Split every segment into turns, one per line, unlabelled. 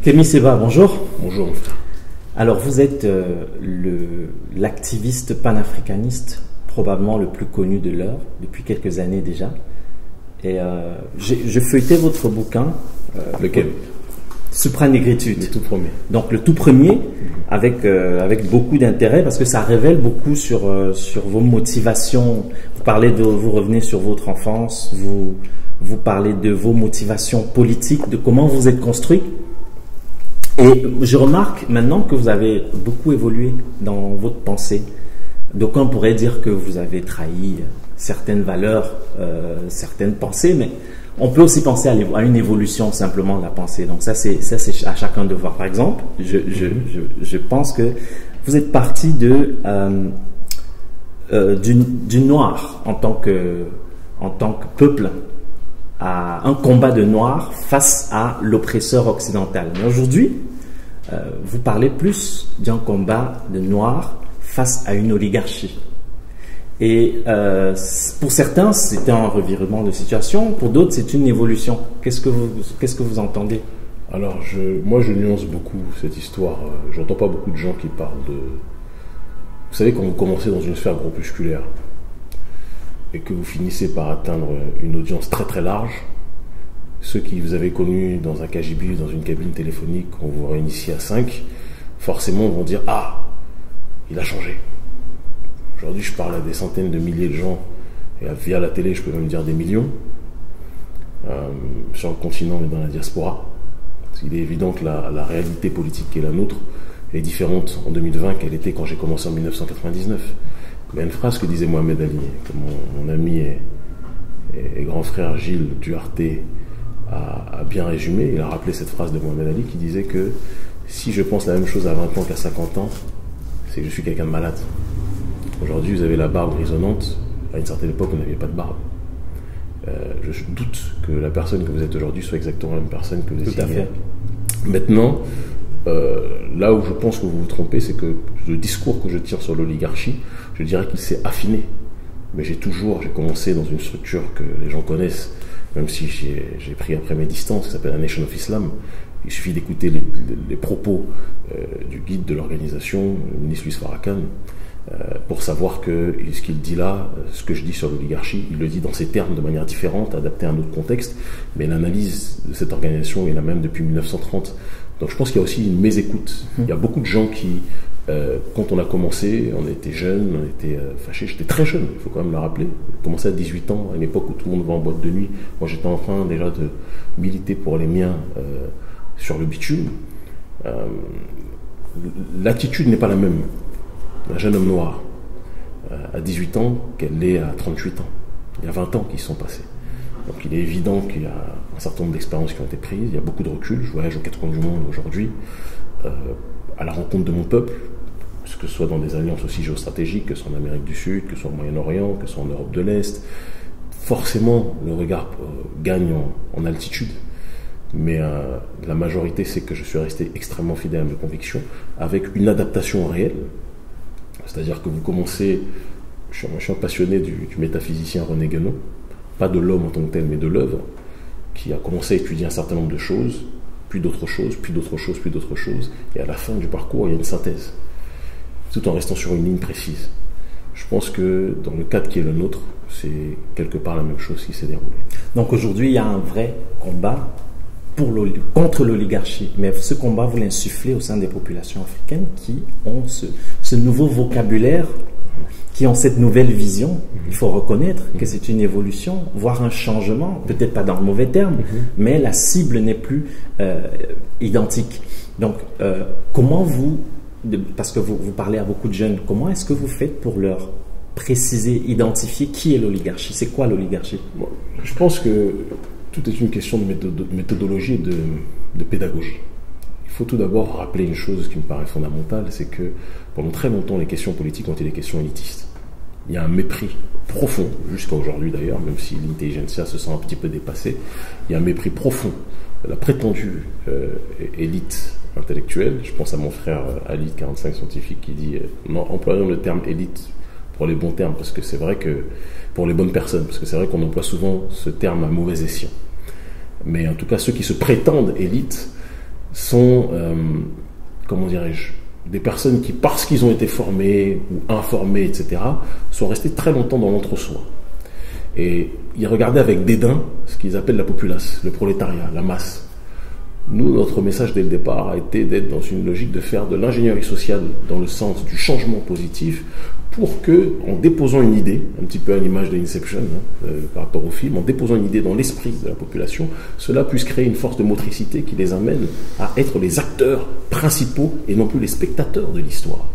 Kémy Seba, bonjour.
Bonjour mon frère.
Alors vous êtes l'activiste panafricaniste probablement le plus connu de l'heure, depuis quelques années déjà. Et je feuilletais votre bouquin.
Lequel?
Supranégritude.
Le tout premier.
Donc le tout premier, avec beaucoup d'intérêt, parce que ça révèle beaucoup sur vos motivations. Vous revenez sur votre enfance, vous parlez de vos motivations politiques, de comment vous êtes construit. Et je remarque maintenant que vous avez beaucoup évolué dans votre pensée. D'aucuns pourraient dire que vous avez trahi certaines valeurs, certaines pensées, mais on peut aussi penser à une évolution simplement de la pensée. Donc ça c'est à chacun de voir. Par exemple, je pense que vous êtes parti du noir en tant que peuple, à un combat de noirs face à l'oppresseur occidental. Mais aujourd'hui, vous parlez plus d'un combat de noirs face à une oligarchie. Et pour certains, c'était un revirement de situation, pour d'autres, c'est une évolution. Qu'est-ce que vous entendez?
Alors, moi, je nuance beaucoup cette histoire. J'entends pas beaucoup de gens qui parlent de... Vous savez, quand vous commencez dans une sphère groupusculaire et que vous finissez par atteindre une audience très très large, ceux qui vous avez connus dans un KGB, dans une cabine téléphonique, on vous réinitie à 5, forcément vont dire « Ah, il a changé ». Aujourd'hui, je parle à des centaines de milliers de gens, et via la télé, je peux même dire des millions, sur le continent et dans la diaspora. Il est évident que la réalité politique qui est la nôtre est différente en 2020 qu'elle était quand j'ai commencé en 1999. Il y a une phrase que disait Mohamed Ali, que mon ami et grand frère Gilles Duarte a bien résumé. Il a rappelé cette phrase de Mohamed Ali qui disait que si je pense la même chose à 20 ans qu'à 50 ans, c'est que je suis quelqu'un de malade. Aujourd'hui, vous avez la barbe grisonnante. À une certaine époque, vous n'aviez pas de barbe. Je doute que la personne que vous êtes aujourd'hui soit exactement la même personne que vous étiez hier. Maintenant, là où je pense que vous vous trompez, c'est que le discours que je tiens sur l'oligarchie, je dirais qu'il s'est affiné. Mais j'ai commencé dans une structure que les gens connaissent, même si j'ai pris après mes distances, qui s'appelle la Nation of Islam. Il suffit d'écouter les propos du guide de l'organisation, le ministre Louis Farrakhan, pour savoir que ce qu'il dit là, ce que je dis sur l'oligarchie, il le dit dans ces termes de manière différente, adaptée à un autre contexte, mais l'analyse de cette organisation est la même depuis 1930. Donc je pense qu'il y a aussi une mésécoute. Il y a beaucoup de gens qui, quand on a commencé, on était jeunes, on était fâchés. J'étais très jeune, il faut quand même le rappeler. J'ai commencé à 18 ans, à une époque où tout le monde va en boîte de nuit. Moi j'étais en train déjà de militer pour les miens sur le bitume. L'attitude n'est pas la même d'un jeune homme noir à 18 ans qu'elle l'est à 38 ans. Il y a 20 ans qui se sont passés. Donc il est évident qu'il y a un certain nombre d'expériences qui ont été prises, il y a beaucoup de recul. Je voyage aux quatre coins du monde aujourd'hui, à la rencontre de mon peuple, que ce soit dans des alliances aussi géostratégiques, que ce soit en Amérique du Sud, que ce soit au Moyen-Orient, que ce soit en Europe de l'Est. Forcément, le regard gagne en altitude, mais la majorité, c'est que je suis resté extrêmement fidèle à mes convictions, avec une adaptation réelle. C'est-à-dire que vous commencez, je suis un passionné du métaphysicien René Guénon, pas de l'homme en tant que tel, mais de l'œuvre, qui a commencé à étudier un certain nombre de choses, puis d'autres choses, puis d'autres choses, puis d'autres choses, et à la fin du parcours, il y a une synthèse, tout en restant sur une ligne précise. Je pense que dans le cadre qui est le nôtre, c'est quelque part la même chose qui s'est déroulée.
Donc aujourd'hui, il y a un vrai combat contre l'oligarchie, mais ce combat, vous l'insufflez au sein des populations africaines qui ont ce nouveau vocabulaire, qui ont cette nouvelle vision. Il faut reconnaître que c'est une évolution, voire un changement, peut-être pas dans le mauvais terme, mais la cible n'est plus identique. Donc, comment parce que vous parlez à beaucoup de jeunes, comment est-ce que vous faites pour leur préciser, identifier qui est l'oligarchie? C'est quoi l'oligarchie?
Je pense que tout est une question de méthodologie et de pédagogie. Il faut tout d'abord rappeler une chose qui me paraît fondamentale, c'est que pendant très longtemps, les questions politiques ont été des questions élitistes. Il y a un mépris profond, jusqu'à aujourd'hui d'ailleurs, même si l'intelligentsia se sent un petit peu dépassée, il y a un mépris profond de la prétendue élite intellectuelle. Je pense à mon frère Ali, 45 scientifique, qui dit employons le terme élite pour les bons termes, parce que c'est vrai que pour les bonnes personnes, parce que c'est vrai qu'on emploie souvent ce terme à mauvais escient. Mais en tout cas, ceux qui se prétendent élites sont, comment dirais-je, des personnes qui, parce qu'ils ont été formés ou informés, etc., sont restés très longtemps dans l'entre-soi. Et ils regardaient avec dédain ce qu'ils appellent la populace, le prolétariat, la masse. Nous, notre message dès le départ a été d'être dans une logique de faire de l'ingénierie sociale dans le sens du changement positif pour que, en déposant une idée, un petit peu à l'image de Inception par rapport au film, en déposant une idée dans l'esprit de la population, cela puisse créer une force de motricité qui les amène à être les acteurs principaux et non plus les spectateurs de l'histoire.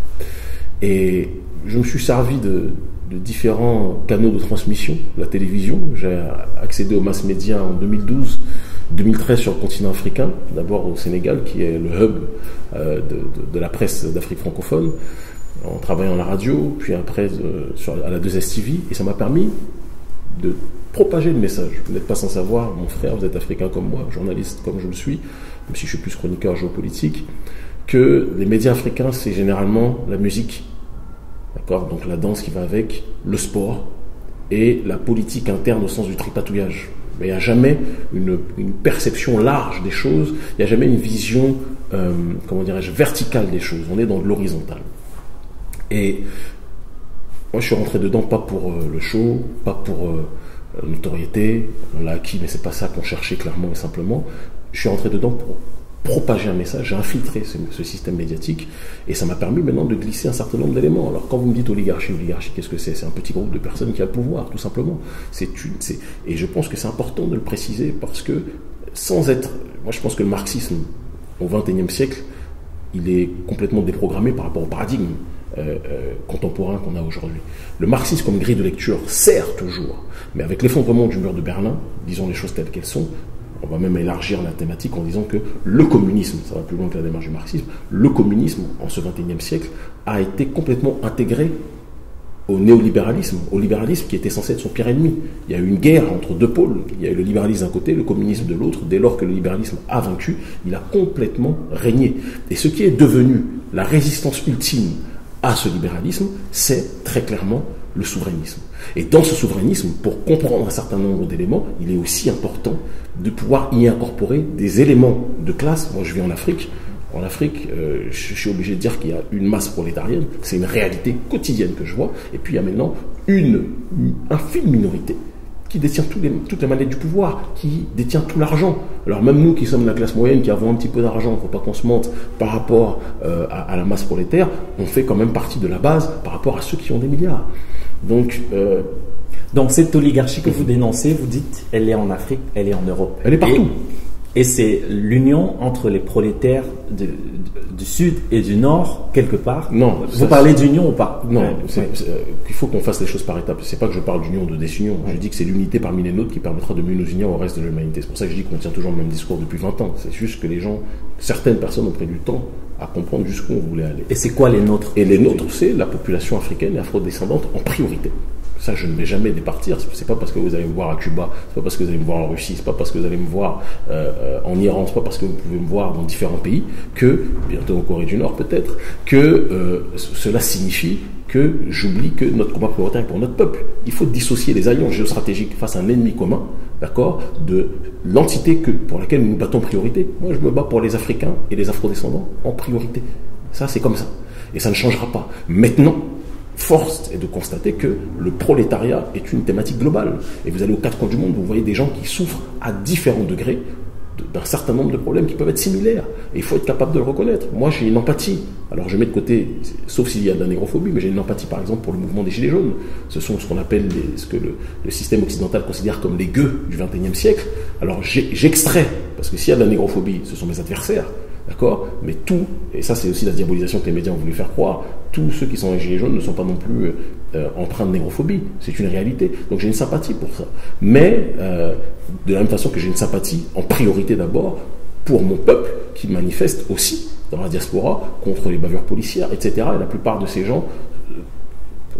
Et je me suis servi de différents canaux de transmission, la télévision. J'ai accédé aux mass médias en 2013 sur le continent africain, d'abord au Sénégal, qui est le hub de la presse d'Afrique francophone, en travaillant à la radio, puis après à la 2S TV, et ça m'a permis de propager le message. Vous n'êtes pas sans savoir, mon frère, vous êtes africain comme moi, journaliste comme je le suis, même si je suis plus chroniqueur géopolitique, que les médias africains, c'est généralement la musique, d'accord, donc la danse qui va avec, le sport et la politique interne au sens du tripatouillage. Mais il n'y a jamais une perception large des choses, il n'y a jamais une vision, comment dirais-je, verticale des choses. On est dans de l'horizontal. Et moi, je suis rentré dedans pas pour le show, pas pour la notoriété, on l'a acquis, mais c'est pas ça qu'on cherchait clairement et simplement. Je suis rentré dedans pour propager un message, j'ai infiltré ce système médiatique, et ça m'a permis maintenant de glisser un certain nombre d'éléments. Alors quand vous me dites oligarchie, qu'est-ce que c'est? C'est un petit groupe de personnes qui a le pouvoir, tout simplement. Et je pense que c'est important de le préciser, parce que sans être... Moi je pense que le marxisme, au XXIe siècle, il est complètement déprogrammé par rapport au paradigme contemporain qu'on a aujourd'hui. Le marxisme comme grille de lecture sert toujours, mais avec l'effondrement du mur de Berlin, disons les choses telles qu'elles sont, on va même élargir la thématique en disant que le communisme, ça va plus loin que la démarche du marxisme, le communisme, en ce XXIe siècle, a été complètement intégré au néolibéralisme, au libéralisme qui était censé être son pire ennemi. Il y a eu une guerre entre deux pôles, il y a eu le libéralisme d'un côté, le communisme de l'autre. Dès lors que le libéralisme a vaincu, il a complètement régné. Et ce qui est devenu la résistance ultime à ce libéralisme, c'est très clairement le souverainisme. Et dans ce souverainisme, pour comprendre un certain nombre d'éléments, il est aussi important de pouvoir y incorporer des éléments de classe. Moi, je vis en Afrique. En Afrique, je suis obligé de dire qu'il y a une masse prolétarienne. C'est une réalité quotidienne que je vois. Et puis, il y a maintenant une infime minorité qui détient toutes les manettes du pouvoir, qui détient tout l'argent. Alors même nous qui sommes la classe moyenne, qui avons un petit peu d'argent, il ne faut pas qu'on se mente, par rapport à la masse prolétaire, on fait quand même partie de la base par rapport à ceux qui ont des milliards. Donc
cette oligarchie que vous dénoncez, vous dites, elle est en Afrique, elle est en Europe.
Elle est partout.
Et c'est l'union entre les prolétaires du Sud et du Nord, quelque part.
Non.
Vous parlez d'union ou pas?
Non, il faut qu'on fasse les choses par étapes. C'est pas que je parle d'union ou de désunion. Je dis que c'est l'unité parmi les nôtres qui permettra de mieux nous unir au reste de l'humanité. C'est pour ça que je dis qu'on tient toujours le même discours depuis 20 ans. C'est juste que certaines personnes ont pris du temps à comprendre jusqu'où on voulait aller.
Et c'est quoi les nôtres?
Et les nôtres, c'est la population africaine et afrodescendante en priorité. Ça, je ne vais jamais départir. C'est pas parce que vous allez me voir à Cuba, c'est pas parce que vous allez me voir en Russie, c'est pas parce que vous allez me voir en Iran, c'est pas parce que vous pouvez me voir dans différents pays que, bientôt en Corée du Nord peut-être, que cela signifie que j'oublie que notre combat prioritaire est pour notre peuple. Il faut dissocier les alliances géostratégiques face à un ennemi commun, d'accord, de l'entité pour laquelle nous nous battons en priorité. Moi, je me bats pour les Africains et les Afrodescendants en priorité. Ça, c'est comme ça. Et ça ne changera pas. Maintenant, force est de constater que le prolétariat est une thématique globale. Et vous allez aux quatre coins du monde, vous voyez des gens qui souffrent à différents degrés d'un certain nombre de problèmes qui peuvent être similaires. Et il faut être capable de le reconnaître. Moi, j'ai une empathie. Alors, je mets de côté, sauf s'il y a de la négrophobie, mais j'ai une empathie, par exemple, pour le mouvement des Gilets jaunes. Ce sont ce qu'on appelle ce que le système occidental considère comme les gueux du XXIe siècle. Alors, j'extrais, parce que s'il y a de la négrophobie, ce sont mes adversaires. D'accord? Mais tout, et ça c'est aussi la diabolisation que les médias ont voulu faire croire, tous ceux qui sont les gilets jaunes ne sont pas non plus empreints de négrophobie. C'est une réalité. Donc j'ai une sympathie pour ça. Mais de la même façon que j'ai une sympathie en priorité d'abord pour mon peuple qui manifeste aussi dans la diaspora contre les bavures policières, etc. Et la plupart de ces gens,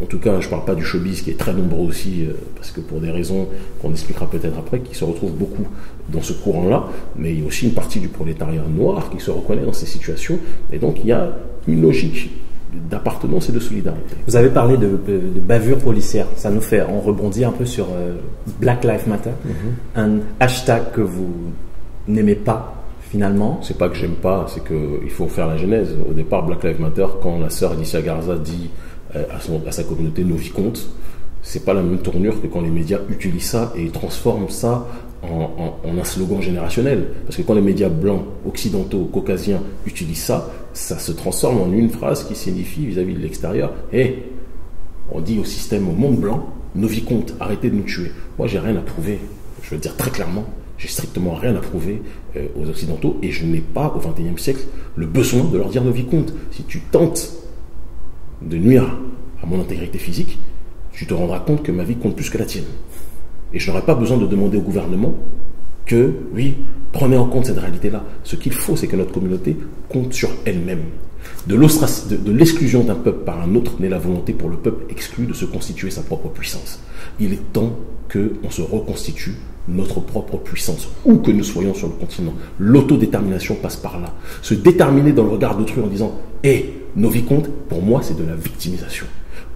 en tout cas je ne parle pas du showbiz qui est très nombreux aussi, parce que pour des raisons qu'on expliquera peut-être après, qui se retrouvent beaucoup dans ce courant-là, mais il y a aussi une partie du prolétariat noir qui se reconnaît dans ces situations, et donc il y a une logique d'appartenance et de solidarité.
Vous avez parlé de bavure policière, on rebondit un peu sur Black Lives Matter, un hashtag que vous n'aimez pas finalement.
C'est pas que j'aime pas, c'est qu'il faut faire la genèse. Au départ, Black Lives Matter, quand la sœur Alicia Garza dit à sa communauté nos vies comptent, c'est pas la même tournure que quand les médias utilisent ça et transforment ça en un slogan générationnel. Parce que quand les médias blancs, occidentaux, caucasiens utilisent ça, ça se transforme en une phrase qui signifie vis-à-vis de l'extérieur, on dit au système, au monde blanc, nos vies comptent, arrêtez de nous tuer. Moi, j'ai rien à prouver. Je veux dire très clairement, j'ai strictement rien à prouver aux Occidentaux et je n'ai pas, au XXIe siècle, le besoin de leur dire nos vies comptent. Si tu tentes de nuire à mon intégrité physique, tu te rendras compte que ma vie compte plus que la tienne. Et je n'aurai pas besoin de demander au gouvernement que, oui, prenez en compte cette réalité-là. Ce qu'il faut, c'est que notre communauté compte sur elle-même. De l'exclusion d'un peuple par un autre naît la volonté pour le peuple exclu de se constituer sa propre puissance. Il est temps qu'on se reconstitue notre propre puissance, où que nous soyons sur le continent. L'autodétermination passe par là. Se déterminer dans le regard d'autrui en disant « nos vies comptent », pour moi, c'est de la victimisation.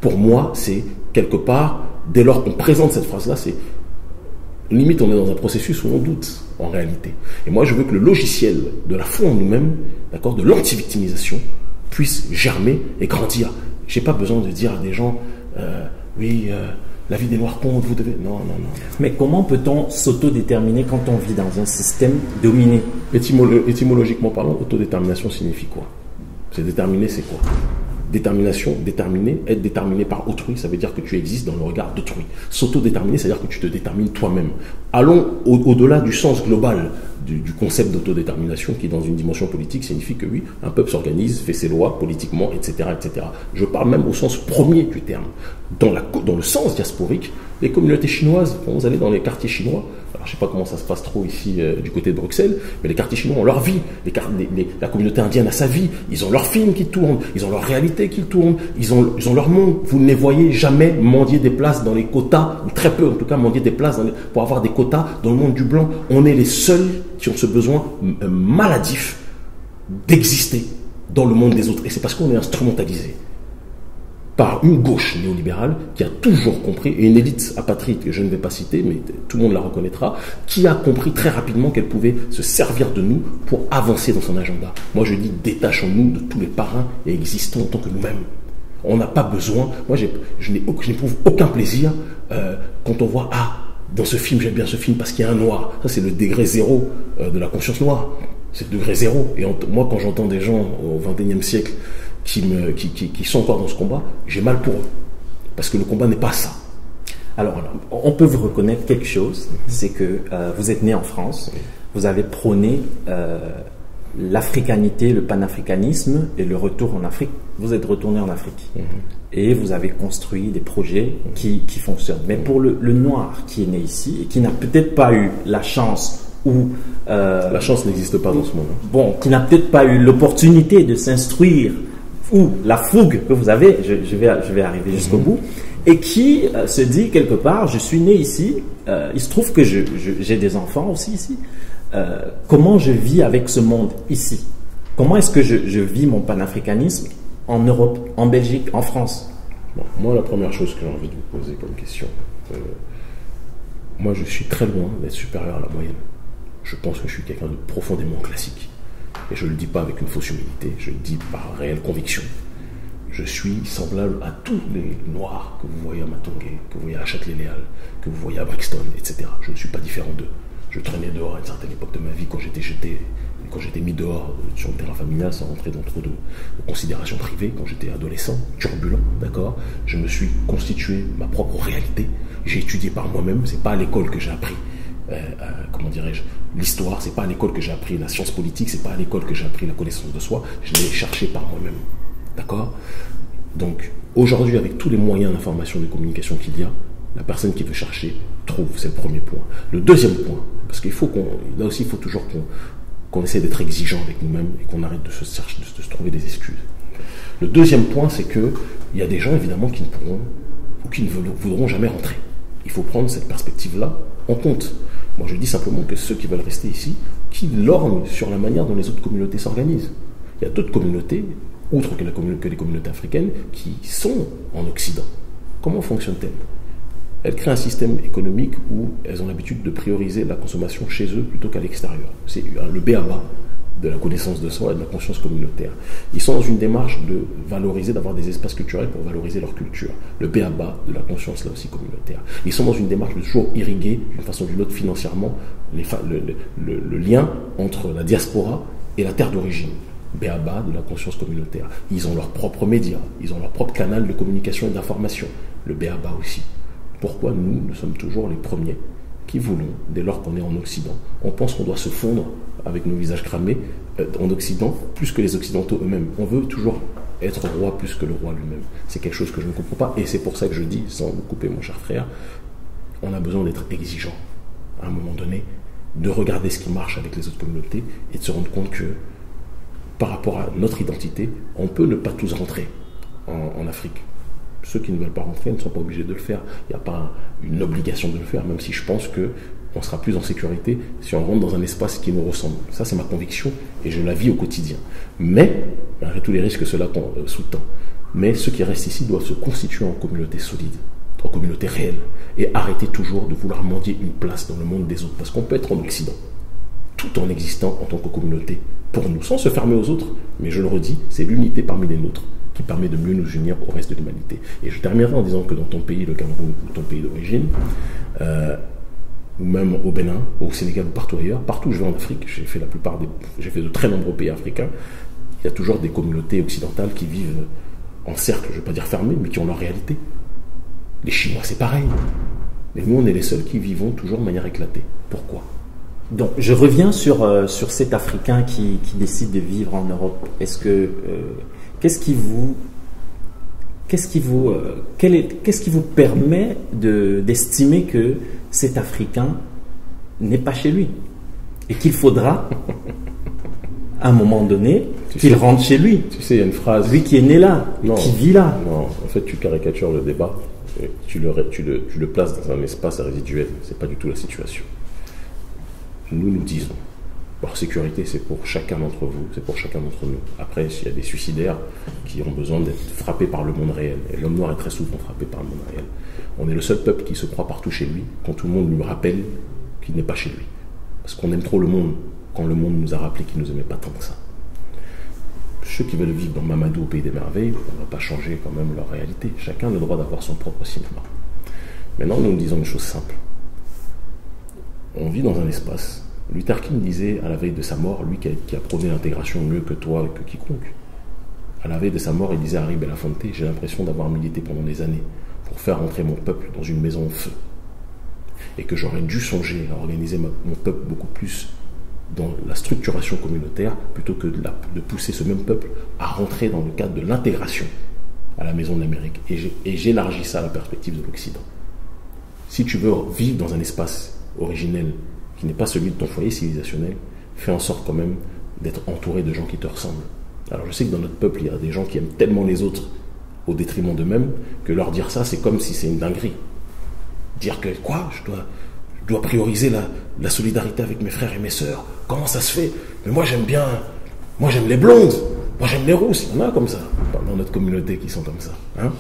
Pour moi, c'est quelque part, dès lors qu'on présente cette phrase-là, c'est limite on est dans un processus où on doute en réalité. Et moi, je veux que le logiciel de la foi en nous-mêmes, d'accord, de l'anti-victimisation, puisse germer et grandir. J'ai pas besoin de dire à des gens la vie des Noirs compte, vous devez... Non.
Mais comment peut-on s'autodéterminer quand on vit dans un système dominé?
Étymologiquement parlant, autodétermination signifie quoi? C'est déterminer, c'est quoi? Détermination, déterminer, être déterminé par autrui, ça veut dire que tu existes dans le regard d'autrui. S'autodéterminer, c'est-à-dire que tu te détermines toi-même. Allons au-delà du sens global du concept d'autodétermination qui, dans une dimension politique, signifie que oui, un peuple s'organise, fait ses lois politiquement, etc., etc. Je parle même au sens premier du terme. Dans le sens diasporique, les communautés chinoises, quand vous allez dans les quartiers chinois, alors je ne sais pas comment ça se passe trop ici du côté de Bruxelles, mais les quartiers chinois ont leur vie, la communauté indienne a sa vie, ils ont leurs films qui tournent, ils ont leur réalité qui tourne, ils ont leur monde. Vous ne les voyez jamais mendier des places dans les quotas, ou très peu en tout cas mendier des places pour avoir des quotas dans le monde du blanc. On est les seuls qui ont ce besoin maladif d'exister dans le monde des autres. Et c'est parce qu'on est instrumentalisé par une gauche néolibérale qui a toujours compris, et une élite apatride que je ne vais pas citer, mais tout le monde la reconnaîtra, qui a compris très rapidement qu'elle pouvait se servir de nous pour avancer dans son agenda. Moi je dis, détachons-nous de tous les parrains et existons en tant que nous-mêmes. On n'a pas besoin, moi je n'éprouve aucun plaisir quand on voit, dans ce film, j'aime bien ce film parce qu'il y a un noir. Ça c'est le degré zéro de la conscience noire. C'est le degré zéro. Et moi quand j'entends des gens au XXIe siècle qui sont encore dans ce combat, j'ai mal pour eux. Parce que le combat n'est pas ça.
Alors, on peut vous reconnaître quelque chose, c'est que vous êtes né en France, vous avez prôné l'africanité, le panafricanisme et le retour en Afrique. Vous êtes retourné en Afrique. Et vous avez construit des projets qui fonctionnent. Mais pour le noir qui est né ici et qui n'a peut-être pas eu la chance
la chance n'existe pas dans ce monde.
Bon, qui n'a peut-être pas eu l'opportunité de s'instruire ou la fougue que vous avez, je vais arriver jusqu'au bout, et qui se dit quelque part, je suis né ici, il se trouve que j'ai des enfants aussi ici, comment je vis avec ce monde ici? Comment est-ce que je vis mon panafricanisme en Europe, en Belgique, en France?
Bon, moi, la première chose que j'ai envie de vous poser comme question, moi je suis très loin d'être supérieur à la moyenne. Je pense que je suis quelqu'un de profondément classique. Et je ne le dis pas avec une fausse humilité, je le dis par réelle conviction. Je suis semblable à tous les Noirs que vous voyez à Matongué, que vous voyez à Châtelet-Léal, que vous voyez à Brixton, etc. Je ne suis pas différent d'eux. Je traînais dehors à une certaine époque de ma vie quand j'étais mis dehors sur le terrain familial sans rentrer dans trop de considérations privées, quand j'étais adolescent, turbulent, d'accord. Je me suis constitué ma propre réalité. J'ai étudié par moi-même, c'est pas à l'école que j'ai appris. Comment dirais-je, l'histoire, c'est pas à l'école que j'ai appris la science politique, c'est pas à l'école que j'ai appris la connaissance de soi, je l'ai cherché par moi-même, d'accord. Donc aujourd'hui, avec tous les moyens d'information et de communication qu'il y a, la personne qui veut chercher trouve, c'est le premier point. Le deuxième point, parce qu'il faut là aussi il faut toujours qu'on essaie d'être exigeant avec nous-mêmes et qu'on arrête de se trouver des excuses. Le deuxième point, c'est que il y a des gens évidemment qui ne pourront ou qui ne voudront jamais rentrer. Il faut prendre cette perspective-là en compte. Moi, je dis simplement que ceux qui veulent rester ici, qui lorgnent sur la manière dont les autres communautés s'organisent. Il y a d'autres communautés, outre que les communautés africaines, qui sont en Occident. Comment fonctionne-t-elle? elles créent un système économique où elles ont l'habitude de prioriser la consommation chez eux plutôt qu'à l'extérieur. C'est le b.a.-ba de la connaissance de soi et de la conscience communautaire. Ils sont dans une démarche de valoriser, d'avoir des espaces culturels pour valoriser leur culture. Le b.a.-ba de la conscience, là aussi, communautaire. Ils sont dans une démarche de toujours irriguer, d'une façon ou d'une autre, financièrement, le lien entre la diaspora et la terre d'origine. B.a.-ba de la conscience communautaire. Ils ont leurs propres médias, ils ont leur propre canal de communication et d'information. Le b.a.-ba aussi. Pourquoi nous sommes toujours les premiers qui voulons, dès lors qu'on est en Occident, on pense qu'on doit se fondre avec nos visages cramés en Occident, plus que les Occidentaux eux-mêmes. On veut toujours être roi plus que le roi lui-même. C'est quelque chose que je ne comprends pas, et c'est pour ça que je dis, sans vous couper mon cher frère, on a besoin d'être exigeant à un moment donné, de regarder ce qui marche avec les autres communautés et de se rendre compte que par rapport à notre identité, on peut ne pas tous rentrer en Afrique. Ceux qui ne veulent pas rentrer ne sont pas obligés de le faire. Il n'y a pas une obligation de le faire, même si je pense qu'on sera plus en sécurité si on rentre dans un espace qui nous ressemble. Ça, c'est ma conviction et je la vis au quotidien. Mais, malgré tous les risques que cela sous-tend, mais ceux qui restent ici doivent se constituer en communauté solide, en communauté réelle, et arrêter toujours de vouloir mendier une place dans le monde des autres. Parce qu'on peut être en Occident, tout en existant en tant que communauté, pour nous, sans se fermer aux autres. Mais je le redis, c'est l'unité parmi les nôtres qui permet de mieux nous unir au reste de l'humanité. Et je terminerai en disant que dans ton pays, le Cameroun, ou ton pays d'origine, ou même au Bénin, au Sénégal ou partout ailleurs, partout où je vais en Afrique, j'ai fait de très nombreux pays africains, il y a toujours des communautés occidentales qui vivent en cercle, je ne veux pas dire fermé, mais qui ont leur réalité. Les Chinois, c'est pareil. Mais nous, on est les seuls qui vivons toujours de manière éclatée. Pourquoi ?
Donc, je reviens sur cet Africain qui décide de vivre en Europe. Est-ce que qu'est-ce qui vous permet d'estimer que cet Africain n'est pas chez lui et qu'il faudra à un moment donné qu'il rentre chez lui?
Tu sais, il y a une phrase.
Lui qui est né là, qui vit là.
Non, en fait, tu caricatures le débat. Et tu le places dans un espace résiduel. C'est pas du tout la situation. Nous disons, leur sécurité, c'est pour chacun d'entre vous, c'est pour chacun d'entre nous. Après, s'il y a des suicidaires qui ont besoin d'être frappés par le monde réel, et l'homme noir est très souvent frappé par le monde réel, on est le seul peuple qui se croit partout chez lui, quand tout le monde lui rappelle qu'il n'est pas chez lui. Parce qu'on aime trop le monde, quand le monde nous a rappelé qu'il ne nous aimait pas tant que ça. Ceux qui veulent vivre dans Mamadou au pays des merveilles, on ne va pas changer quand même leur réalité. Chacun a le droit d'avoir son propre cinéma. Maintenant, nous disons une chose simple. On vit dans un espace. Luther King disait, à la veille de sa mort, lui qui a prôné l'intégration mieux que toi et que quiconque, à la veille de sa mort, il disait à Harry Belafonte, j'ai l'impression d'avoir milité pendant des années pour faire entrer mon peuple dans une maison en feu. Et que j'aurais dû songer à organiser mon peuple beaucoup plus dans la structuration communautaire plutôt que de pousser ce même peuple à rentrer dans le cadre de l'intégration à la maison de l'Amérique. Et j'élargis ça à la perspective de l'Occident. Si tu veux vivre dans un espace originel qui n'est pas celui de ton foyer civilisationnel, fais en sorte quand même d'être entouré de gens qui te ressemblent. Alors je sais que dans notre peuple, il y a des gens qui aiment tellement les autres au détriment d'eux-mêmes que leur dire ça, c'est comme si c'est une dinguerie. Dire que quoi, je dois prioriser la solidarité avec mes frères et mes sœurs. Comment ça se fait? Mais moi j'aime les blondes, moi j'aime les rousses. Il y en a comme ça dans notre communauté qui sont comme ça. Hein,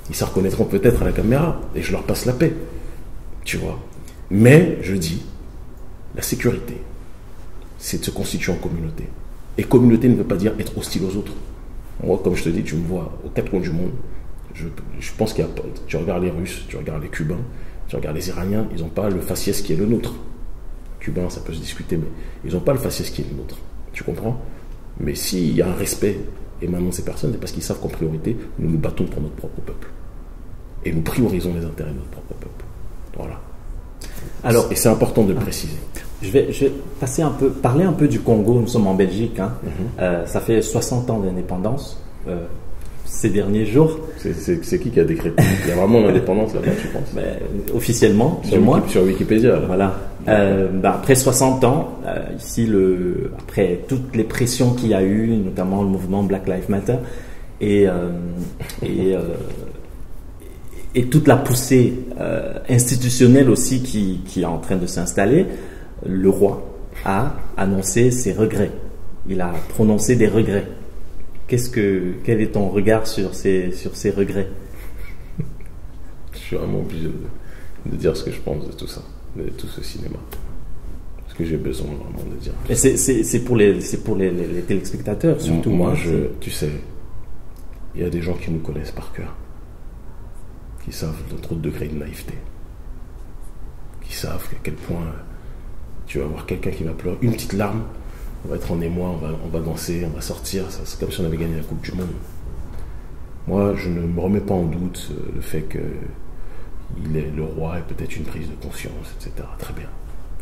ils se reconnaîtront peut-être à la caméra et je leur passe la paix. Tu vois. Mais je dis, la sécurité, c'est de se constituer en communauté. Et communauté ne veut pas dire être hostile aux autres. Moi, comme je te dis, tu me vois aux quatre coins du monde. Je pense qu'il y a pas. Tu regardes les Russes, tu regardes les Cubains, tu regardes les Iraniens, ils n'ont pas le faciès qui est le nôtre. Cubains, ça peut se discuter, mais ils n'ont pas le faciès qui est le nôtre. Tu comprends? Mais s'il y a un respect émanant de ces personnes, c'est parce qu'ils savent qu'en priorité, nous nous battons pour notre propre peuple. Et nous priorisons les intérêts de notre propre peuple. Voilà. Alors, et c'est important de le préciser.
Je vais parler un peu du Congo. Nous sommes en Belgique. Hein. Ça fait 60 ans d'indépendance ces derniers jours.
C'est qui a décrété? Il y a vraiment l'indépendance là-bas, tu penses?
Officiellement, du moins.
Sur Wikipédia. Là.
Voilà. Après 60 ans, ici, après toutes les pressions qu'il y a eu, notamment le mouvement Black Lives Matter, et toute la poussée institutionnelle aussi qui est en train de s'installer, le roi a annoncé ses regrets. Il a prononcé des regrets. Quel est ton regard sur ces regrets?
Je suis vraiment obligé de dire ce que je pense de tout ça, de tout ce cinéma. Parce que j'ai besoin vraiment de dire.
Et c'est pour les téléspectateurs surtout.
Moi, tu sais, il y a des gens qui nous connaissent par cœur, qui savent notre degré de naïveté, qui savent à quel point tu vas voir quelqu'un qui va pleurer une petite larme, on va être en émoi, on va danser, on va sortir, c'est comme si on avait gagné la Coupe du Monde. Moi, je ne me remets pas en doute le fait qu'il est le roi et peut-être une prise de conscience, etc. Très bien.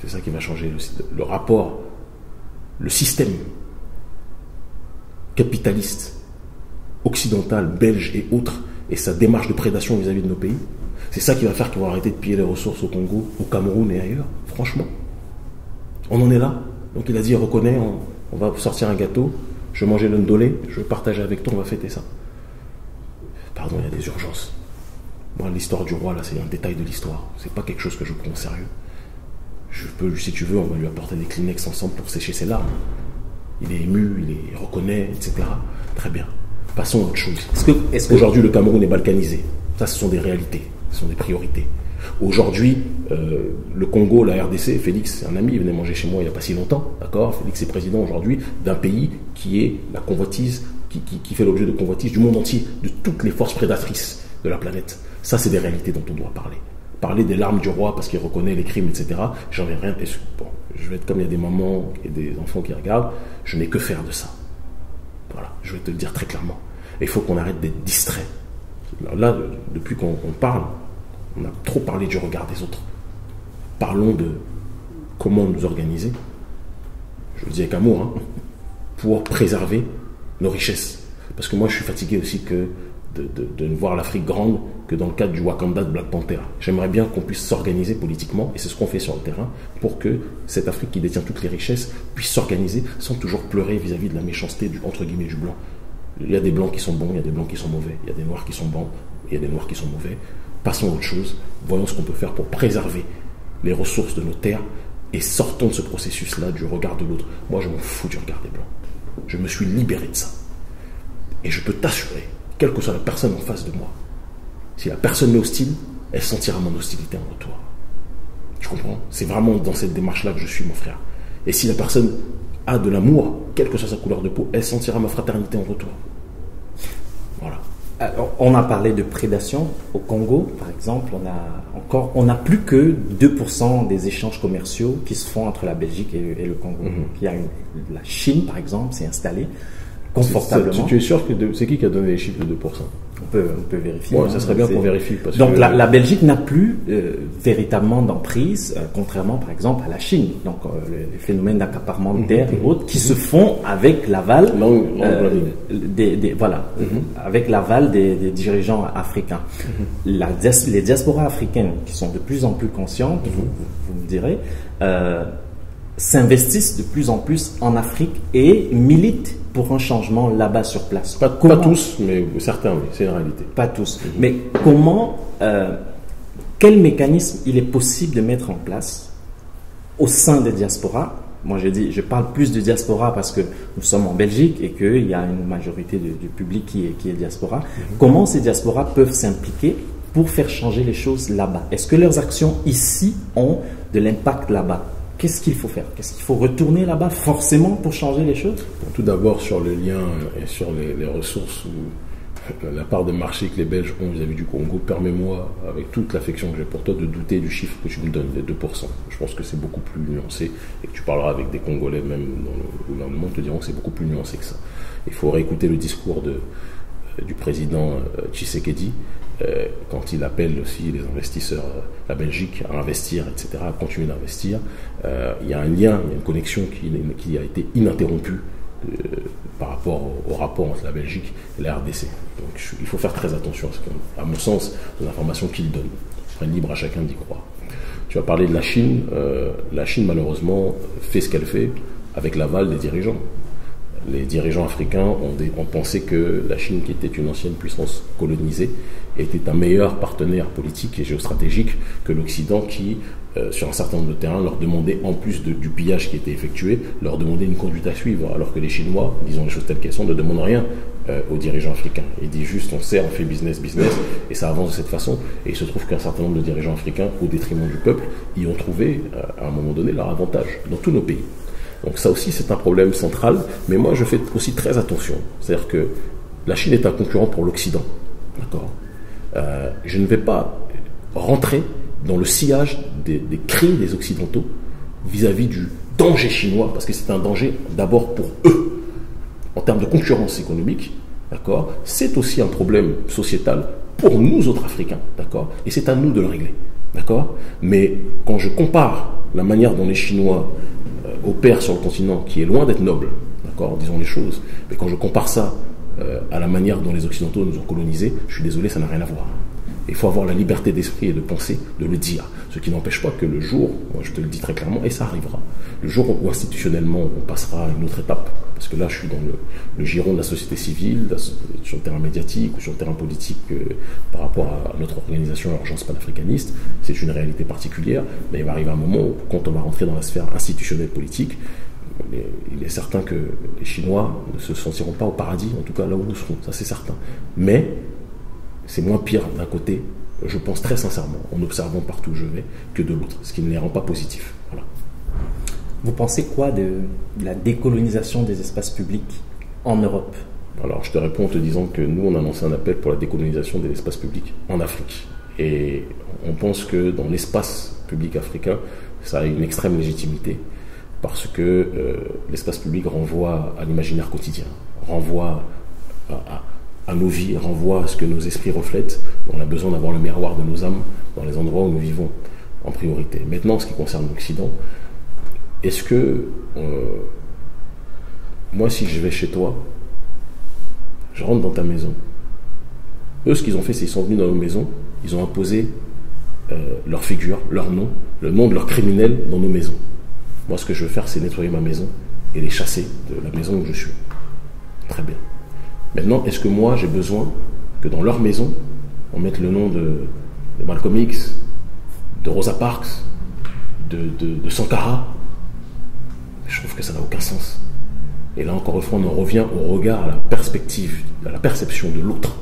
C'est ça qui va changer le rapport, le système capitaliste, occidental, belge et autres, et sa démarche de prédation vis-à-vis de nos pays. C'est ça qui va faire qu'ils vont arrêter de piller les ressources au Congo, au Cameroun et ailleurs. Franchement. On en est là. Donc il a dit, reconnais, on va sortir un gâteau, je vais manger le ndolé, je vais partager avec toi, on va fêter ça. Pardon, il y a des urgences. Moi, l'histoire du roi, là, c'est un détail de l'histoire. C'est pas quelque chose que je prends au sérieux. Je peux, si tu veux, on va lui apporter des Kleenex ensemble pour sécher ses larmes. Il est ému, il reconnaît, etc. Très bien. Passons à autre chose. Aujourd'hui, le Cameroun est balkanisé. Ça, ce sont des réalités, ce sont des priorités. Aujourd'hui, le Congo, la RDC, Félix, c'est un ami, il venait manger chez moi il n'y a pas si longtemps, d'accord ? Félix est président aujourd'hui d'un pays qui est la convoitise, qui fait l'objet de convoitise du monde entier, de toutes les forces prédatrices de la planète. Ça, c'est des réalités dont on doit parler. Parler des larmes du roi parce qu'il reconnaît les crimes, etc. J'en ai rien. Bon, je vais être comme il y a des mamans et des enfants qui regardent, je n'ai que faire de ça. Voilà, je vais te le dire très clairement. Et il faut qu'on arrête d'être distrait. Là, depuis qu'on parle, on a trop parlé du regard des autres. Parlons de comment nous organiser, je le dis avec amour, hein, pour préserver nos richesses. Parce que moi, je suis fatigué aussi de ne voir l'Afrique grande que dans le cadre du Wakanda de Black Panther. J'aimerais bien qu'on puisse s'organiser politiquement, et c'est ce qu'on fait sur le terrain, pour que cette Afrique qui détient toutes les richesses puisse s'organiser sans toujours pleurer vis-à-vis de la méchanceté, entre guillemets, du blanc. Il y a des blancs qui sont bons, il y a des blancs qui sont mauvais, il y a des noirs qui sont bons, il y a des noirs qui sont mauvais. Passons à autre chose, voyons ce qu'on peut faire pour préserver les ressources de nos terres et sortons de ce processus-là du regard de l'autre. Moi, je m'en fous du regard des blancs. Je me suis libéré de ça. Et je peux t'assurer, quelle que soit la personne en face de moi, si la personne est hostile, elle sentira mon hostilité en retour. Tu comprends ? C'est vraiment dans cette démarche-là que je suis, mon frère. Et si la personne a de l'amour, quelle que soit sa couleur de peau, elle sentira ma fraternité en retour. Voilà.
Alors, on a parlé de prédation au Congo, par exemple. On a plus que 2% des échanges commerciaux qui se font entre la Belgique et le Congo. Mm-hmm. La Chine, par exemple, s'est installée confortablement.
Tu es sûr que c'est qui a donné les chiffres de 2%?
On peut vérifier.
Ouais, ça serait bien qu'on vérifie. Parce
donc
que
la Belgique n'a plus véritablement d'emprise, contrairement par exemple à la Chine. Donc les phénomènes d'accaparement de terre et autres qui se font avec l'aval avec l'aval des dirigeants africains. Les diasporas africaines qui sont de plus en plus conscientes, vous me direz, s'investissent de plus en plus en Afrique et militent pour un changement là-bas sur place.
Pas tous, mais certains, oui, c'est une réalité.
Pas tous. Mais comment, quel mécanisme il est possible de mettre en place au sein des diasporas? Moi, je parle plus de diaspora parce que nous sommes en Belgique et qu'il y a une majorité du public qui est diaspora. Comment ces diasporas peuvent s'impliquer pour faire changer les choses là-bas? Est-ce que leurs actions ici ont de l'impact là-bas? Qu'est-ce qu'il faut faire? Qu'est-ce qu'il faut retourner là-bas forcément pour changer les choses?
Tout d'abord sur le lien et sur les ressources, la part de marché que les Belges ont vis-à-vis du Congo, permets-moi, avec toute l'affection que j'ai pour toi, de douter du chiffre que tu me donnes, les 2%. Je pense que c'est beaucoup plus nuancé et que tu parleras avec des Congolais même dans le monde te diront que c'est beaucoup plus nuancé que ça. Il faut réécouter le discours du président Tshisekedi quand il appelle aussi les investisseurs, la Belgique, à investir, etc., à continuer d'investir. Il y a un lien, il y a une connexion qui a été ininterrompue par rapport au rapport entre la Belgique et la RDC. Donc il faut faire très attention à mon sens, aux informations qu'il donne. Après, libre à chacun d'y croire. Tu as parlé de la Chine. La Chine, malheureusement, fait ce qu'elle fait avec l'aval des dirigeants. Les dirigeants africains ont pensé que la Chine, qui était une ancienne puissance colonisée, était un meilleur partenaire politique et géostratégique que l'Occident qui, sur un certain nombre de terrains, leur demandait, en plus du pillage qui était effectué, leur demandait une conduite à suivre, alors que les Chinois, disons les choses telles qu'elles sont, ne demandent rien aux dirigeants africains. Il dit juste on sert, on fait business, et ça avance de cette façon. Et il se trouve qu'un certain nombre de dirigeants africains, au détriment du peuple, y ont trouvé à un moment donné leur avantage dans tous nos pays. Donc ça aussi c'est un problème central, mais moi je fais aussi très attention. C'est-à-dire que la Chine est un concurrent pour l'Occident. D'accord. Je ne vais pas rentrer dans le sillage des cris des Occidentaux vis-à-vis du danger chinois, parce que c'est un danger d'abord pour eux, en termes de concurrence économique, d'accord. C'est aussi un problème sociétal pour nous autres Africains, d'accord, et c'est à nous de le régler, d'accord. Mais quand je compare la manière dont les Chinois opèrent sur le continent, qui est loin d'être noble, d'accord, disons les choses, mais quand je compare ça à la manière dont les Occidentaux nous ont colonisés, je suis désolé, ça n'a rien à voir. Il faut avoir la liberté d'esprit et de penser, de le dire. Ce qui n'empêche pas que le jour, moi je te le dis très clairement, et ça arrivera, le jour où institutionnellement on passera à une autre étape, parce que là je suis dans le giron de la société civile, sur le terrain médiatique ou sur le terrain politique par rapport à notre organisation Urgence panafricaniste, c'est une réalité particulière, mais il va arriver un moment où quand on va rentrer dans la sphère institutionnelle politique, il est certain que les Chinois ne se sentiront pas au paradis, en tout cas là où nous serons, ça c'est certain. Mais c'est moins pire d'un côté, je pense très sincèrement, en observant partout où je vais, que de l'autre, ce qui ne les rend pas positifs. Voilà.
Vous pensez quoi de la décolonisation des espaces publics en Europe?
Alors je te réponds en te disant que nous on a lancé un appel pour la décolonisation des espaces publics en Afrique. Et on pense que dans l'espace public africain, ça a une extrême légitimité, parce que l'espace public renvoie à l'imaginaire quotidien, renvoie à nos vies, renvoie à ce que nos esprits reflètent. On a besoin d'avoir le miroir de nos âmes dans les endroits où nous vivons en priorité. Maintenant, en ce qui concerne l'Occident, est-ce que moi, si je vais chez toi, je rentre dans ta maison, eux, ce qu'ils ont fait, c'est qu'ils sont venus dans nos maisons, ils ont imposé leur figure, leur nom, le nom de leurs criminels dans nos maisons. Moi, ce que je veux faire, c'est nettoyer ma maison et les chasser de la maison où je suis. Très bien. Maintenant, est-ce que moi, j'ai besoin que dans leur maison, on mette le nom de Malcolm X, de Rosa Parks, de Sankara? Je trouve que ça n'a aucun sens. Et là, encore une fois, on en revient au regard, à la perspective, à la perception de l'autre,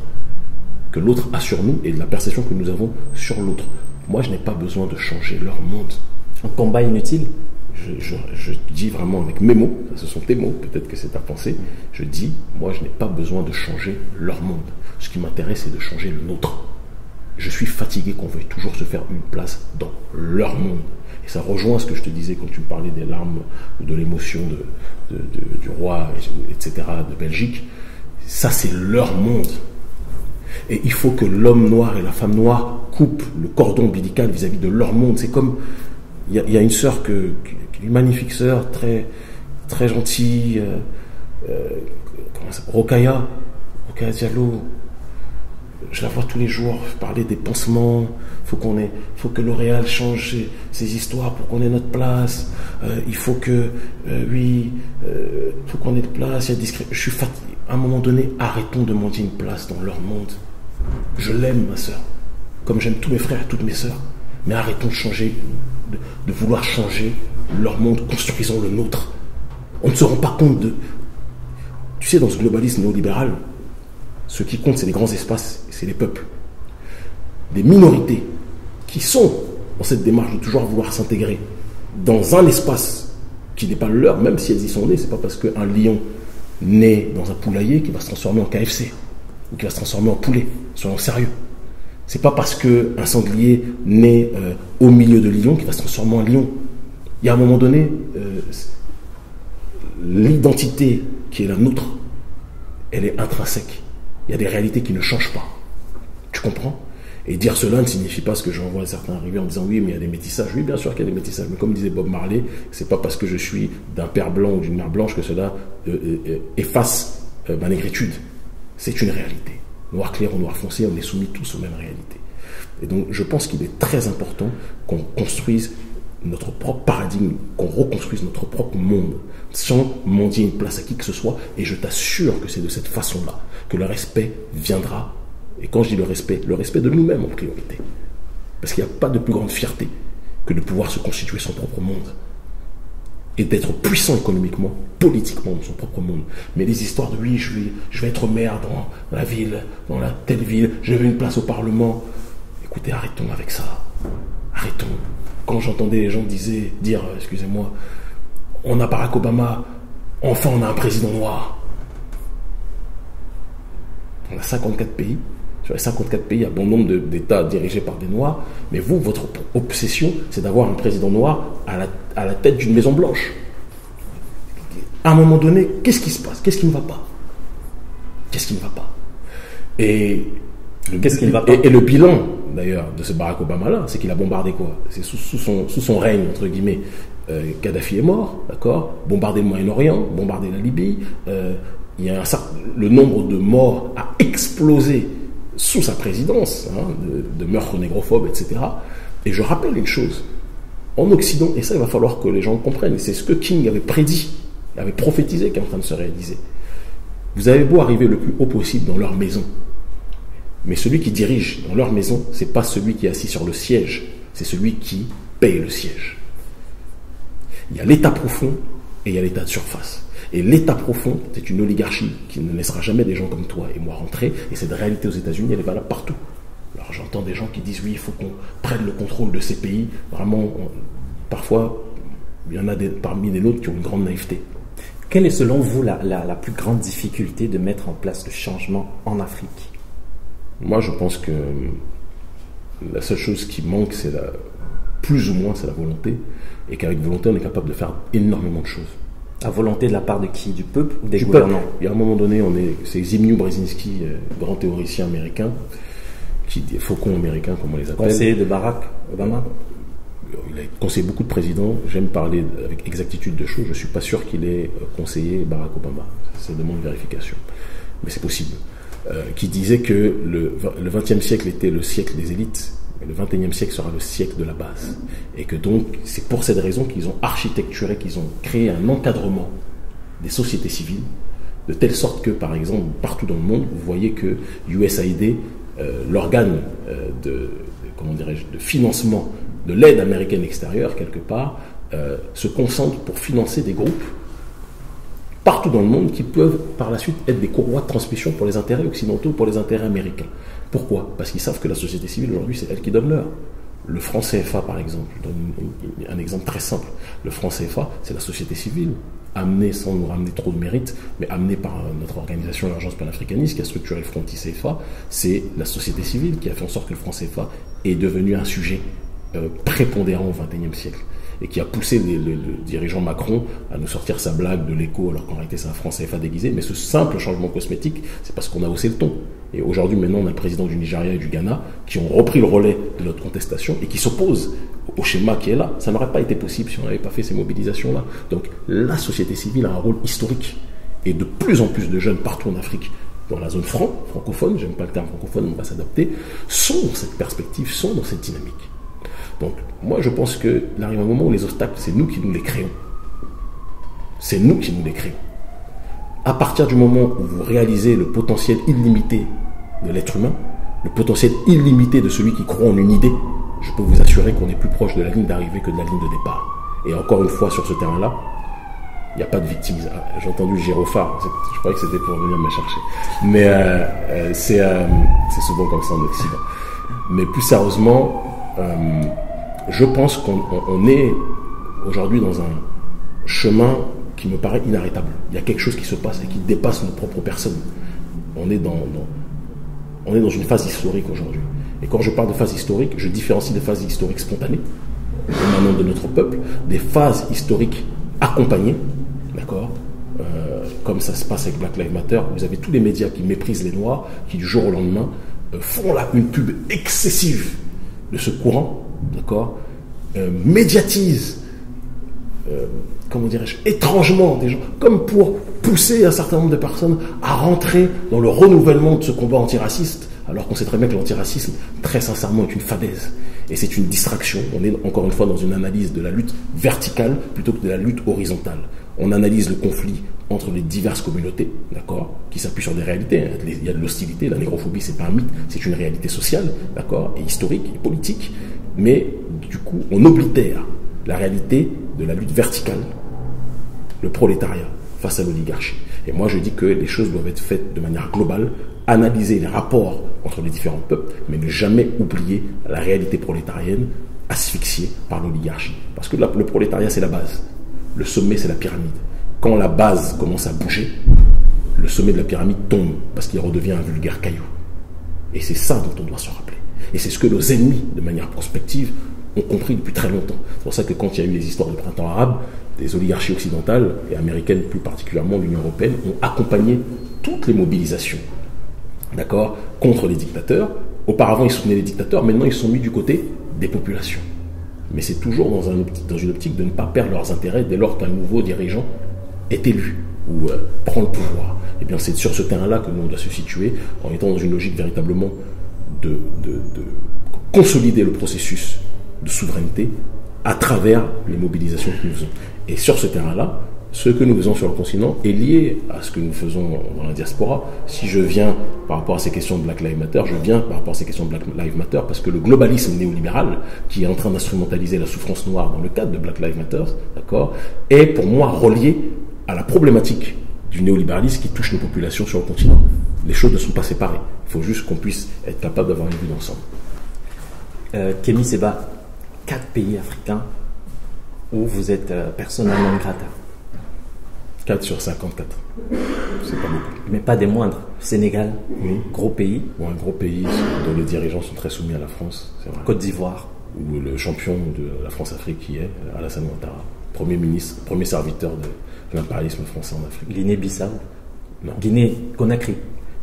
que l'autre a sur nous et de la perception que nous avons sur l'autre. Moi, je n'ai pas besoin de changer leur monde.
Un combat inutile?
Je dis vraiment avec mes mots, ce sont tes mots, peut-être que c'est ta pensée, je dis, moi je n'ai pas besoin de changer leur monde. Ce qui m'intéresse, c'est de changer le nôtre. Je suis fatigué qu'on veuille toujours se faire une place dans leur monde. Et ça rejoint ce que je te disais quand tu me parlais des larmes ou de l'émotion du roi, etc., de Belgique. Ça, c'est leur monde. Et il faut que l'homme noir et la femme noire coupent le cordon ombilical vis-à-vis de leur monde. C'est comme... Il y a une sœur, une magnifique sœur, très, très gentille, Rokaya Diallo. Je la vois tous les jours parler des pansements. Faut que L'Oréal change ses histoires pour qu'on ait notre place. Il faut que, faut qu'on ait de place. Il y a je suis fatigué. À un moment donné, arrêtons de mendier une place dans leur monde. Je l'aime, ma sœur, comme j'aime tous mes frères et toutes mes sœurs. Mais arrêtons de changer, de vouloir changer leur monde, construisons le nôtre. On ne se rend pas compte de... Tu sais, dans ce globalisme néolibéral, ce qui compte, c'est les grands espaces, c'est les peuples. Des minorités qui sont dans cette démarche de toujours vouloir s'intégrer dans un espace qui n'est pas le leur, même si elles y sont nées. C'est pas parce qu'un lion naît dans un poulailler qu'il va se transformer en KFC ou qu'il va se transformer en poulet. Soyons sérieux. C'est pas parce qu'un sanglier naît au milieu de lions qu'il va se transformer en lion. Il y a un moment donné, l'identité qui est la nôtre, elle est intrinsèque. Il y a des réalités qui ne changent pas. Tu comprends? Et dire cela ne signifie pas ce que j'en vois certains arriver en disant oui, mais il y a des métissages. Oui, bien sûr qu'il y a des métissages. Mais comme disait Bob Marley, c'est pas parce que je suis d'un père blanc ou d'une mère blanche que cela efface ma négritude. C'est une réalité. Noir clair ou noir foncé, on est soumis tous aux mêmes réalités. Et donc, je pense qu'il est très important qu'on construise notre propre paradigme, qu'on reconstruise notre propre monde, sans mendier une place à qui que ce soit. Et je t'assure que c'est de cette façon-là que le respect viendra. Et quand je dis le respect de nous-mêmes en priorité. Parce qu'il n'y a pas de plus grande fierté que de pouvoir se constituer son propre monde. et d'être puissant économiquement, politiquement dans son propre monde. Mais les histoires de oui, je vais être maire dans la ville, dans la telle ville, je veux une place au Parlement. Écoutez, arrêtons avec ça. Arrêtons. Quand j'entendais les gens dire, excusez-moi, on a Barack Obama, enfin on a un président noir. On a 54 pays. Sur les 54 pays, il y a bon nombre d'États dirigés par des Noirs, mais vous, votre obsession, c'est d'avoir un président noir à la tête d'une Maison Blanche. À un moment donné, qu'est-ce qui se passe? Qu'est-ce qui ne va pas? Qu'est-ce qui ne va pas? Et le bilan, d'ailleurs, de ce Barack Obama-là, c'est qu'il a bombardé quoi? C'est sous son règne, entre guillemets, Kadhafi est mort, d'accord? Bombardé le Moyen-Orient, bombardé la Libye, le nombre de morts a explosé sous sa présidence, de meurtres négrophobe, etc. Et je rappelle une chose, en Occident, et ça il va falloir que les gens comprennent, c'est ce que King avait prédit, avait prophétisé qui est en train de se réaliser. Vous avez beau arriver le plus haut possible dans leur maison, mais celui qui dirige dans leur maison, c'est pas celui qui est assis sur le siège, c'est celui qui paye le siège. Il y a l'état profond et il y a l'état de surface. Et l'état profond, c'est une oligarchie qui ne laissera jamais des gens comme toi et moi rentrer. Et cette réalité aux États-Unis, elle est valable partout. Alors j'entends des gens qui disent oui, il faut qu'on prenne le contrôle de ces pays. Vraiment, parfois, il y en a parmi les nôtres qui ont une grande naïveté.
Quelle est selon vous la plus grande difficulté de mettre en place le changement en Afrique?
Moi, je pense que la seule chose qui manque, plus ou moins, c'est la volonté. Et qu'avec volonté, on est capable de faire énormément de choses.
La volonté de la part de qui? Du peuple ou des gouvernants?
Il y a un moment donné, c'est Zbigniew Brzezinski, grand théoricien américain, faucon américain, comme on les appelle.
Conseiller de Barack Obama?
Il a conseillé beaucoup de présidents. J'aime parler avec exactitude de choses. Je ne suis pas sûr qu'il ait conseillé Barack Obama. Ça demande vérification. Mais c'est possible. Qui disait que le XXe siècle était le siècle des élites. Le 21e siècle sera le siècle de la base. Et que donc, c'est pour cette raison qu'ils ont architecturé, qu'ils ont créé un encadrement des sociétés civiles, de telle sorte que, par exemple, partout dans le monde, vous voyez que USAID, l'organe de financement de l'aide américaine extérieure, quelque part, se concentre pour financer des groupes partout dans le monde qui peuvent, par la suite, être des courroies de transmission pour les intérêts occidentaux, pour les intérêts américains. Pourquoi? Parce qu'ils savent que la société civile, aujourd'hui, c'est elle qui donne l'heure. Le franc CFA, par exemple, je donne un exemple très simple. Le franc CFA, c'est la société civile, amenée sans nous ramener trop de mérite, mais amenée par notre organisation, l'Agence panafricaniste, qui a structuré le franc CFA. C'est la société civile qui a fait en sorte que le franc CFA est devenu un sujet prépondérant au XXIe siècle. Et qui a poussé le dirigeant Macron à nous sortir sa blague de l'écho, alors qu'en réalité c'est un franc CFA déguisé. Mais ce simple changement cosmétique, c'est parce qu'on a haussé le ton. Et aujourd'hui, maintenant, on a le président du Nigeria et du Ghana qui ont repris le relais de notre contestation et qui s'opposent au schéma qui est là. Ça n'aurait pas été possible si on n'avait pas fait ces mobilisations-là. Donc la société civile a un rôle historique. Et de plus en plus de jeunes partout en Afrique, dans la zone francophone, j'aime pas le terme francophone, on va s'adapter, sont dans cette perspective, sont dans cette dynamique. Donc, moi, je pense qu'il arrive un moment où les obstacles, c'est nous qui nous les créons. C'est nous qui nous les créons. À partir du moment où vous réalisez le potentiel illimité de l'être humain, le potentiel illimité de celui qui croit en une idée, je peux vous assurer qu'on est plus proche de la ligne d'arrivée que de la ligne de départ. Et encore une fois, sur ce terrain-là, il n'y a pas de victimisation. J'ai entendu gyrophare, je croyais que c'était pour venir me chercher. Mais c'est souvent comme ça en Occident. Mais plus sérieusement, je pense qu'on est aujourd'hui dans un chemin qui me paraît inarrêtable. Il y a quelque chose qui se passe et qui dépasse nos propres personnes. On est dans une phase historique aujourd'hui. Et quand je parle de phase historique, je différencie des phases historiques spontanées, émanant de notre peuple, des phases historiques accompagnées, d'accord, comme ça se passe avec Black Lives Matter. Vous avez tous les médias qui méprisent les Noirs, qui du jour au lendemain font là une pub excessive de ce courant, d'accord, médiatise, comment dirais-je, étrangement des gens, comme pour pousser un certain nombre de personnes à rentrer dans le renouvellement de ce combat antiraciste, alors qu'on sait très bien que l'antiracisme, très sincèrement, est une fadaise. Et c'est une distraction. On est encore une fois dans une analyse de la lutte verticale plutôt que de la lutte horizontale. On analyse le conflit entre les diverses communautés, d'accord, qui s'appuient sur des réalités. Il y a de l'hostilité, la négrophobie, c'est pas un mythe, c'est une réalité sociale, d'accord, et historique et politique. Mais du coup, on oblitère la réalité de la lutte verticale le prolétariat face à l'oligarchie. Et moi, je dis que les choses doivent être faites de manière globale, analyser les rapports entre les différents peuples, mais ne jamais oublier la réalité prolétarienne asphyxiée par l'oligarchie. Parce que là, le prolétariat, c'est la base. Le sommet, c'est la pyramide. Quand la base commence à bouger, le sommet de la pyramide tombe parce qu'il redevient un vulgaire caillou. Et c'est ça dont on doit se rappeler. Et c'est ce que nos ennemis, de manière prospective, ont compris depuis très longtemps. C'est pour ça que quand il y a eu les histoires du printemps arabe, des oligarchies occidentales, et américaines plus particulièrement, l'Union européenne, ont accompagné toutes les mobilisations, d'accord, contre les dictateurs. Auparavant, ils soutenaient les dictateurs, maintenant, ils sont mis du côté des populations. Mais c'est toujours dans une optique de ne pas perdre leurs intérêts dès lors qu'un nouveau dirigeant est élu ou prend le pouvoir. Et bien, c'est sur ce terrain-là que nous, on doit se situer, en étant dans une logique véritablement de consolider le processus de souveraineté à travers les mobilisations que nous faisons. Et sur ce terrain-là, ce que nous faisons sur le continent est lié à ce que nous faisons dans la diaspora. Si je viens par rapport à ces questions de Black Lives Matter, je viens par rapport à ces questions de Black Lives Matter parce que le globalisme néolibéral, qui est en train d'instrumentaliser la souffrance noire dans le cadre de Black Lives Matter, d'accord, est pour moi relié à la problématique du néolibéralisme qui touche nos populations sur le continent. Les choses ne sont pas séparées. Il faut juste qu'on puisse être capable d'avoir une vue d'ensemble.
Kémy Séba, 4 pays africains où vous êtes persona non grata.
4 sur 54. C'est pas beaucoup.
Mais pas des moindres. Sénégal, oui. Gros pays.
Bon, un gros pays dont les dirigeants sont très soumis à la France, c'est vrai.
Côte d'Ivoire.
Où le champion de la France-Afrique qui est Alassane Ouattara, premier ministre, premier serviteur de l'impérialisme français en Afrique.
Guinée-Bissau.
Non.
Guinée-Conakry.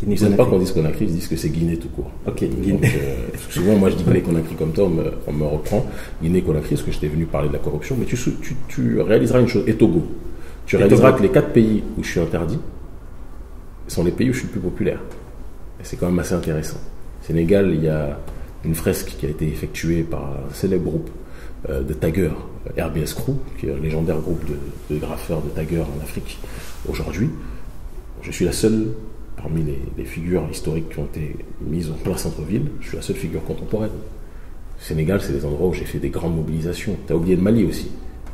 Ils n'aiment pas qu'on dise Conakry, ils disent que c'est Guinée tout court.
Ok, Guinée.
Donc, souvent, moi je dis Guinée-Conakry comme ça, on me reprend. Guinée-Conakry, parce que j'étais venu parler de la corruption, mais tu réaliseras une chose, et Togo. Tu réaliseras que les 4 pays où je suis interdit sont les pays où je suis le plus populaire. Et c'est quand même assez intéressant. Sénégal, il y a une fresque qui a été effectuée par un célèbre groupe de taggeurs, RBS Crew, qui est un légendaire groupe de graffeurs, de taggeurs en Afrique aujourd'hui. Je suis la seule, parmi les figures historiques qui ont été mises en plein centre-ville, je suis la seule figure contemporaine. Sénégal, c'est des endroits où j'ai fait des grandes mobilisations. Tu as oublié le Mali aussi,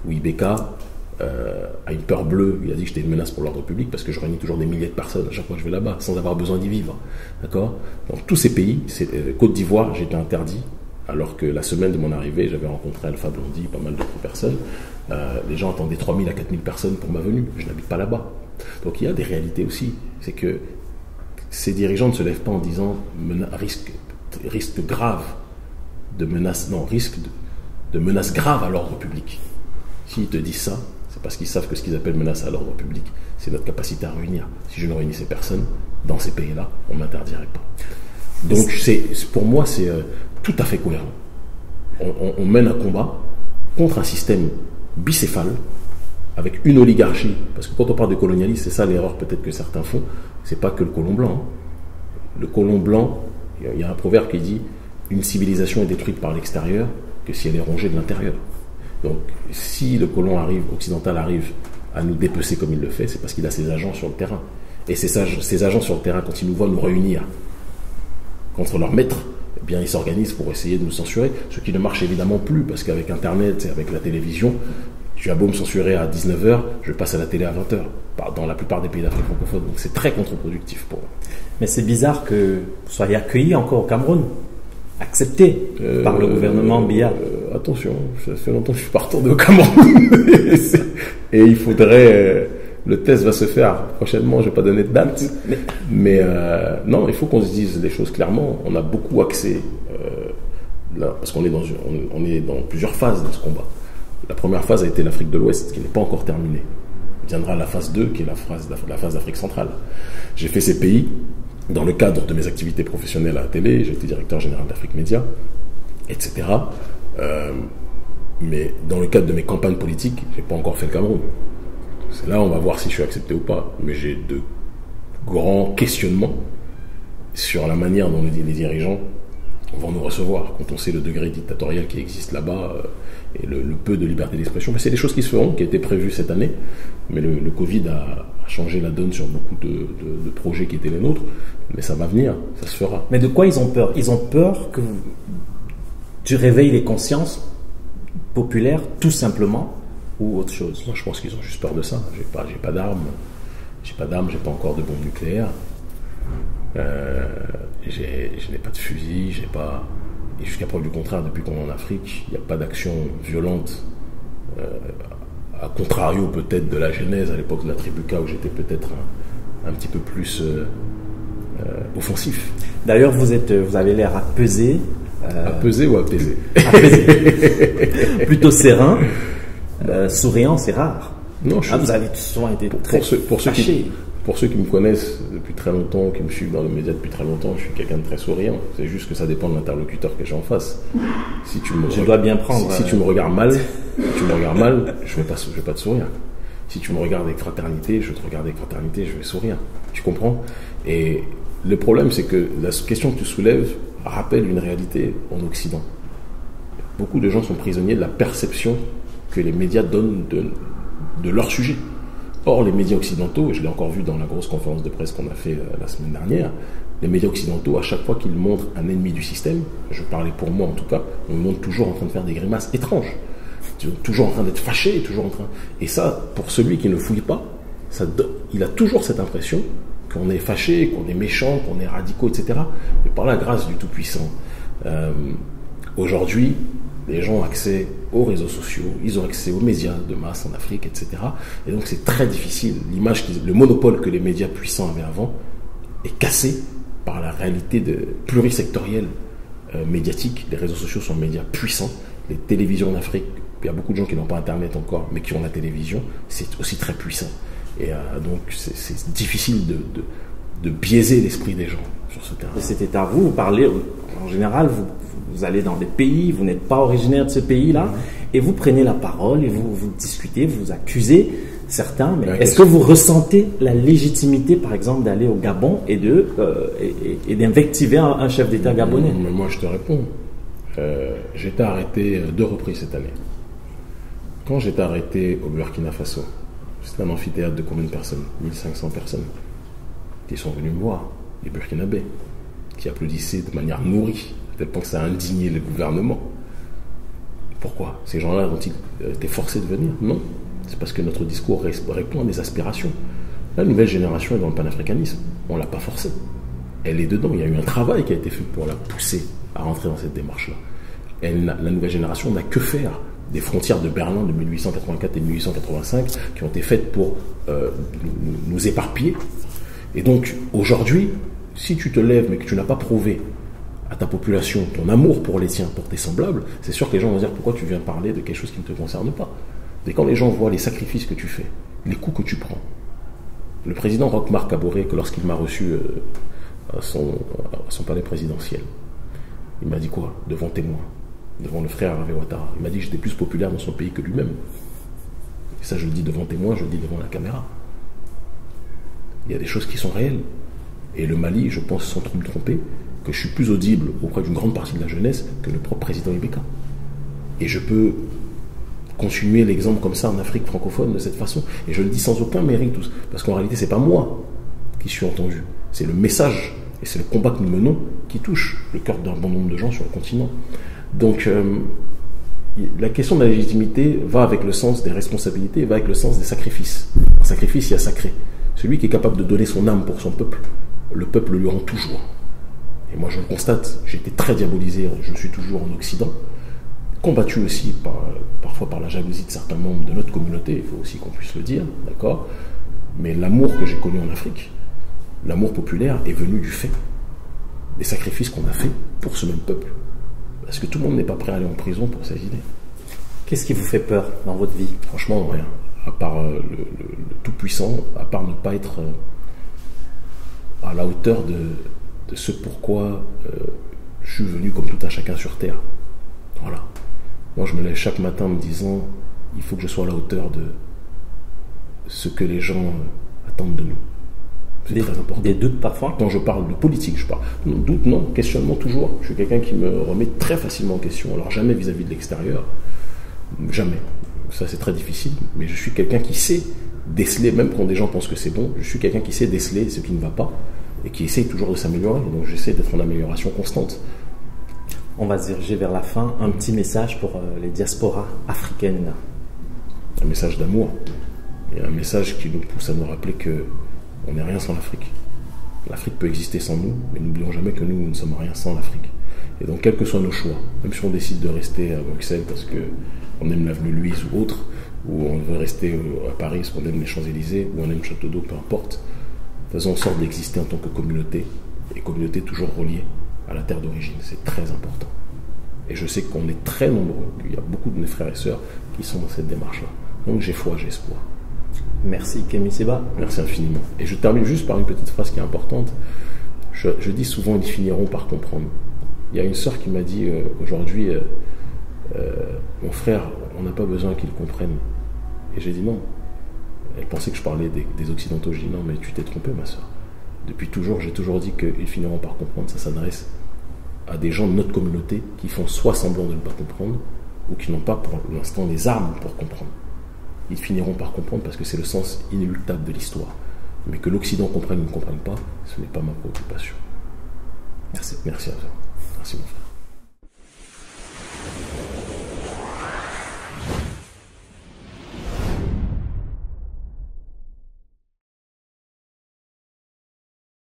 où Ibeka a une peur bleue, il a dit que j'étais une menace pour l'ordre public parce que je réunis toujours des milliers de personnes à chaque fois que je vais là-bas, sans avoir besoin d'y vivre. D'accord ? Dans tous ces pays, Côte d'Ivoire, j'étais interdit, alors que la semaine de mon arrivée, j'avais rencontré Alpha Blondy, pas mal d'autres personnes. Les gens attendaient 3000 à 4000 personnes pour ma venue. Je n'habite pas là-bas. Donc il y a des réalités aussi. C'est que ces dirigeants ne se lèvent pas en disant risque grave de menace, non, risque de menace grave à l'ordre public. S'ils te disent ça, c'est parce qu'ils savent que ce qu'ils appellent menace à l'ordre public, c'est notre capacité à réunir. Si je ne réunissais personne dans ces pays-là, on ne m'interdirait pas. Donc pour moi, c'est tout à fait cohérent. On mène un combat contre un système bicéphale avec une oligarchie. Parce que quand on parle de colonialisme, c'est ça l'erreur peut-être que certains font, c'est pas que le colon blanc. Le colon blanc, il y a un proverbe qui dit « Une civilisation est détruite par l'extérieur que si elle est rongée de l'intérieur ». Donc, si le colon occidental arrive à nous dépecer comme il le fait, c'est parce qu'il a ses agents sur le terrain. Et ces agents sur le terrain, quand ils nous voient nous réunir contre leur maître, eh bien, ils s'organisent pour essayer de nous censurer, ce qui ne marche évidemment plus, parce qu'avec Internet et avec la télévision, tu as beau me censurer à 19h, je passe à la télé à 20h, dans la plupart des pays d'Afrique francophone. Donc, c'est très contre-productif pour eux.
Mais c'est bizarre que vous soyez accueillis encore au Cameroun, accepté par le gouvernement Biya.
Attention, ça fait longtemps que je suis pas retourné au Cameroun. Et il faudrait... le test va se faire prochainement, je ne vais pas donner de date. Mais non, il faut qu'on se dise les choses clairement. On a beaucoup accès, là, parce qu'on est dans plusieurs phases de ce combat. La première phase a été l'Afrique de l'Ouest, qui n'est pas encore terminée. Viendra la phase 2, qui est la phase d'Afrique centrale. J'ai fait ces pays dans le cadre de mes activités professionnelles à la télé. J'ai été directeur général d'Afrique Média, etc. Mais dans le cadre de mes campagnes politiques, je n'ai pas encore fait le Cameroun. C'est là on va voir si je suis accepté ou pas. Mais j'ai de grands questionnements sur la manière dont les dirigeants vont nous recevoir, quand on sait le degré dictatorial qui existe là-bas et le peu de liberté d'expression. Mais c'est des choses qui se feront, qui étaient prévues cette année. Mais le Covid a changé la donne sur beaucoup de projets qui étaient les nôtres. Mais ça va venir, ça se fera.
Mais de quoi ils ont peur ? Ils ont peur que tu réveilles les consciences populaires, tout simplement, ou autre chose?
Moi, je pense qu'ils ont juste peur de ça. J'ai pas d'armes. J'ai pas encore de bombes nucléaires. Je n'ai pas de fusil. Et jusqu'à preuve du contraire, depuis qu'on est en Afrique, il n'y a pas d'action violente. À contrario peut-être de la genèse à l'époque de la Tribuca, où j'étais peut-être un petit peu plus offensif.
D'ailleurs, vous avez l'air apaisé.
Apaisé ou apaisé?
Apaisé. Plutôt serein. Souriant, c'est rare.
Non,
vous avez souvent été très fâché.
Pour ceux qui me connaissent depuis très longtemps, qui me suivent dans le média depuis très longtemps, je suis quelqu'un de très souriant. C'est juste que ça dépend de l'interlocuteur que j'ai en face. Si tu me
dois bien prendre.
Si tu me regardes mal, je vais pas te sourire. Si tu me regardes avec fraternité, je te regarde avec fraternité, je vais sourire. Tu comprends? Et le problème, c'est que la question que tu soulèves rappelle une réalité en Occident. Beaucoup de gens sont prisonniers de la perception que les médias donnent de leur sujet. Or, les médias occidentaux, et je l'ai encore vu dans la grosse conférence de presse qu'on a fait la semaine dernière, les médias occidentaux, à chaque fois qu'ils montrent un ennemi du système, je parlais pour moi en tout cas, on me montre toujours en train de faire des grimaces étranges, toujours en train d'être fâché, Et ça, pour celui qui ne fouille pas, il a toujours cette impression qu'on est fâché, qu'on est méchant, qu'on est radicaux, etc. Mais par la grâce du Tout-Puissant, aujourd'hui, les gens ont accès aux réseaux sociaux, ils ont accès aux médias de masse en Afrique, etc. Et donc c'est très difficile. Le monopole que les médias puissants avaient avant est cassé par la réalité plurisectorielle médiatique. Les réseaux sociaux sont médias puissants. Les télévisions en Afrique, il y a beaucoup de gens qui n'ont pas Internet encore, mais qui ont la télévision, c'est aussi très puissant. Et donc c'est difficile de biaiser l'esprit des gens sur ce terrain.
C'était à vous parlez, en général, vous allez dans des pays, vous n'êtes pas originaire de ce pays-là, et vous prenez la parole et vous discutez, vous accusez certains, mais est-ce que vous ressentez la légitimité, par exemple, d'aller au Gabon et d'invectiver un chef d'État gabonais?
Mais moi, je te réponds. J'ai été arrêté 2 reprises cette année. Quand j'étais arrêté au Burkina Faso, c'était un amphithéâtre de combien de personnes? 1500 personnes qui sont venues me voir, les Burkinabés, qui applaudissaient de manière nourrie, à tel point que ça a indigné le gouvernement. Pourquoi? Ces gens-là ont-ils été forcés de venir? Non. C'est parce que notre discours répond à des aspirations. La nouvelle génération est dans le panafricanisme. On ne l'a pas forcée. Elle est dedans. Il y a eu un travail qui a été fait pour la pousser à rentrer dans cette démarche-là. La nouvelle génération n'a que faire des frontières de Berlin de 1884 et 1885 qui ont été faites pour nous éparpiller. Et donc, aujourd'hui, si tu te lèves mais que tu n'as pas prouvé à ta population ton amour pour les tiens, pour tes semblables, c'est sûr que les gens vont dire pourquoi tu viens parler de quelque chose qui ne te concerne pas. Et quand les gens voient les sacrifices que tu fais, les coups que tu prends, le président Roch-Marc Kaboré, que lorsqu'il m'a reçu à son palais présidentiel, il m'a dit quoi? Devant témoin, devant le frère Hervé Ouattara. Il m'a dit que j'étais plus populaire dans son pays que lui-même. Et ça, je le dis devant témoin, je le dis devant la caméra. Il y a des choses qui sont réelles. Et le Mali, je pense sans trop me tromper, que je suis plus audible auprès d'une grande partie de la jeunesse que le propre président Ibeka. Et je peux continuer l'exemple comme ça en Afrique francophone de cette façon. Et je le dis sans aucun mérite, parce qu'en réalité, c'est pas moi qui suis entendu. C'est le message et c'est le combat que nous menons qui touche le cœur d'un bon nombre de gens sur le continent. Donc, la question de la légitimité va avec le sens des responsabilités, va avec le sens des sacrifices. Un sacrifice, il y a sacré. Celui qui est capable de donner son âme pour son peuple, le peuple le rend toujours. Et moi, je le constate, j'ai été très diabolisé, je le suis toujours en Occident, combattu aussi parfois par la jalousie de certains membres de notre communauté, il faut aussi qu'on puisse le dire, d'accord? Mais l'amour que j'ai connu en Afrique, l'amour populaire est venu du fait des sacrifices qu'on a fait pour ce même peuple. Parce que tout le monde n'est pas prêt à aller en prison pour ses idées.
Qu'est-ce qui vous fait peur dans votre vie?
Franchement, rien. À part le Tout-Puissant, à part ne pas être à la hauteur de ce pourquoi je suis venu comme tout un chacun sur Terre. Voilà. Moi, je me lève chaque matin en me disant, il faut que je sois à la hauteur de ce que les gens attendent de nous. C'est très important.
Des doutes parfois?
Quand je parle de politique, je parle. Non, doute, non, questionnement toujours. Je suis quelqu'un qui me remet très facilement en question. Alors jamais vis-à-vis de l'extérieur. Jamais. Ça, c'est très difficile. Mais je suis quelqu'un qui sait déceler, même quand des gens pensent que c'est bon, je suis quelqu'un qui sait déceler ce qui ne va pas et qui essaye toujours de s'améliorer. Donc j'essaie d'être en amélioration constante.
On va se diriger vers la fin. Un petit message pour les diasporas africaines.
un message d'amour, et un message qui nous pousse à nous rappeler qu'on n'est rien sans l'Afrique. L'Afrique peut exister sans nous, mais n'oublions jamais que nous ne sommes rien sans l'Afrique. Et donc, quels que soient nos choix, même si on décide de rester à Bruxelles parce qu'on aime l'avenue Louise ou autre, ou on veut rester à Paris parce qu'on aime les Champs-Élysées, ou on aime Château d'Eau, peu importe, faisons en sorte d'exister en tant que communauté, et communauté toujours reliée à la terre d'origine. C'est très important. Et je sais qu'on est très nombreux, qu'il y a beaucoup de mes frères et sœurs qui sont dans cette démarche-là. Donc j'ai foi, j'ai espoir.
Merci Kémy Séba.
Merci infiniment. Et je termine juste par une petite phrase qui est importante. Je dis souvent, ils finiront par comprendre. Il y a une sœur qui m'a dit aujourd'hui, mon frère, on n'a pas besoin qu'ils comprennent. Et j'ai dit non. Elle pensait que je parlais des Occidentaux. Je dis non, mais tu t'es trompée, ma sœur. Depuis toujours, j'ai toujours dit qu'ils finiront par comprendre. Ça s'adresse à des gens de notre communauté qui font soit semblant de ne pas comprendre, ou qui n'ont pas pour l'instant les armes pour comprendre. Ils finiront par comprendre parce que c'est le sens inéluctable de l'histoire. Mais que l'Occident comprenne ou ne comprenne pas, ce n'est pas ma préoccupation.
Merci.
Merci à toi. Merci mon frère.